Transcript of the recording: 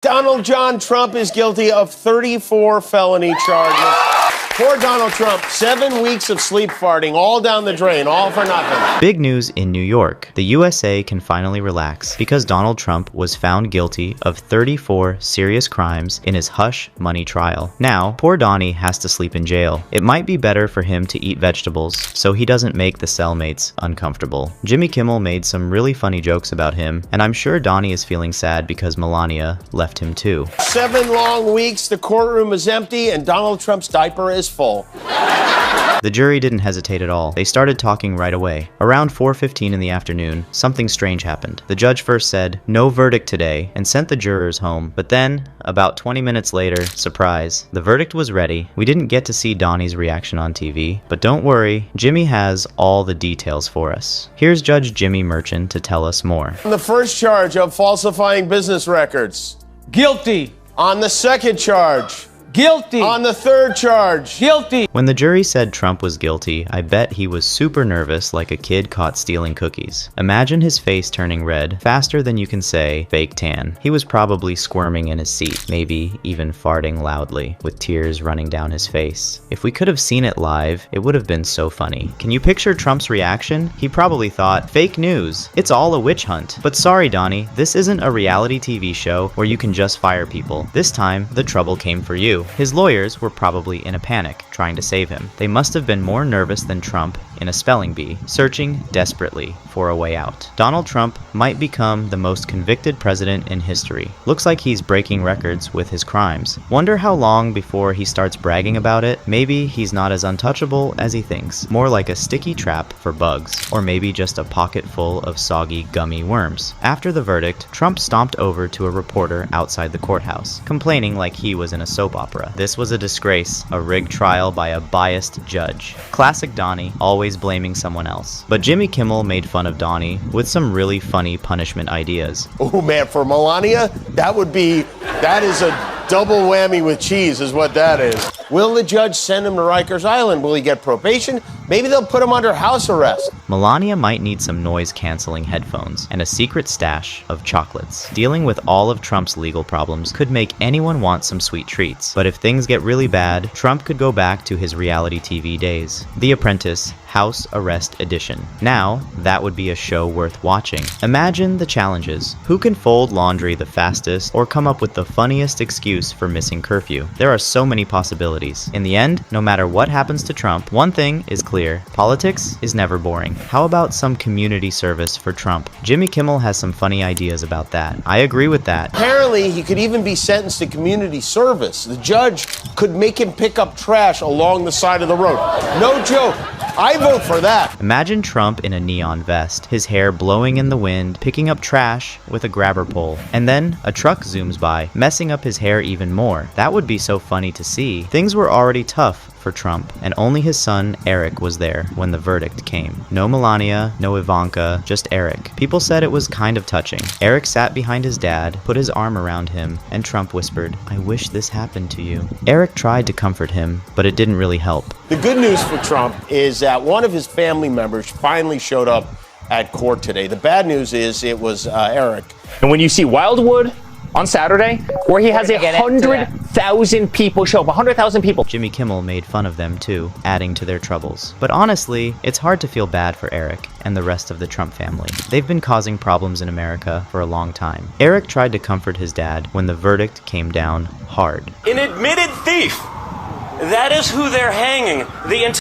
Donald John Trump is guilty of 34 felony charges. Poor Donald Trump, 7 weeks of sleep farting, all down the drain, all for nothing. Big news in New York. The USA can finally relax because Donald Trump was found guilty of 34 serious crimes in his hush money trial. Now, poor Donnie has to sleep in jail. It might be better for him to eat vegetables so he doesn't make the cellmates uncomfortable. Jimmy Kimmel made some really funny jokes about him, and I'm sure Donnie is feeling sad because Melania left him too. 7 long weeks, the courtroom is empty, and Donald Trump's diaper is full. The jury didn't hesitate at all. They started talking right away. Around 4:15 in the afternoon, something strange happened. The judge first said, "No verdict today," and sent the jurors home. But then, about 20 minutes later, surprise, the verdict was ready. We didn't get to see Donnie's reaction on TV, but don't worry, Jimmy has all the details for us. Here's Judge Jimmy Merchant to tell us more. On the first charge of falsifying business records. Guilty. On the second charge. Guilty. On the third charge. Guilty. When the jury said Trump was guilty, I bet he was super nervous like a kid caught stealing cookies. Imagine his face turning red faster than you can say fake tan. He was probably squirming in his seat, maybe even farting loudly, with tears running down his face. If we could have seen it live, it would have been so funny. Can you picture Trump's reaction? He probably thought, fake news. It's all a witch hunt. But sorry, Donnie, this isn't a reality TV show where you can just fire people. This time, the trouble came for you. His lawyers were probably in a panic, trying to save him. They must have been more nervous than Trump in a spelling bee, searching desperately for a way out. Donald Trump might become the most convicted president in history. Looks like he's breaking records with his crimes. Wonder how long before he starts bragging about it. Maybe he's not as untouchable as he thinks, more like a sticky trap for bugs, or maybe just a pocket full of soggy, gummy worms. After the verdict, Trump stomped over to a reporter outside the courthouse, complaining like he was in a soap opera. This was a disgrace, a rigged trial by a biased judge. Classic Donnie, always blaming someone else. But Jimmy Kimmel made fun of Donnie with some really funny punishment ideas. Oh man, for Melania, that is a double whammy with cheese is what that is. Will the judge send him to Rikers Island? Will he get probation? Maybe they'll put him under house arrest. Melania might need some noise-canceling headphones and a secret stash of chocolates. Dealing with all of Trump's legal problems could make anyone want some sweet treats. But if things get really bad, Trump could go back to his reality TV days. The Apprentice, House Arrest Edition. Now, that would be a show worth watching. Imagine the challenges. Who can fold laundry the fastest or come up with the funniest excuse for missing curfew? There are so many possibilities. In the end, no matter what happens to Trump, one thing is clear. Politics is never boring. How about some community service for Trump? Jimmy Kimmel has some funny ideas about that. I agree with that. Apparently, he could even be sentenced to community service. The judge could make him pick up trash along the side of the road. No joke. I vote for that. Imagine Trump in a neon vest, his hair blowing in the wind, picking up trash with a grabber pole. And then a truck zooms by, messing up his hair even more. That would be so funny to see. Things were already tough for Trump, and only his son Eric was there when the verdict came. No Melania, no Ivanka, just Eric. People said it was kind of touching. Eric sat behind his dad, put his arm around him, and Trump whispered, "I wish this happened to you." Eric tried to comfort him, but it didn't really help. The good news for Trump is that one of his family members finally showed up at court today. The bad news is it was Eric. And when you see Wildwood on Saturday, where he has 100,000 people show up, 100,000 people. Jimmy Kimmel made fun of them too, adding to their troubles. But honestly, it's hard to feel bad for Eric and the rest of the Trump family. They've been causing problems in America for a long time. Eric tried to comfort his dad when the verdict came down hard. An admitted thief. That is who they're hanging.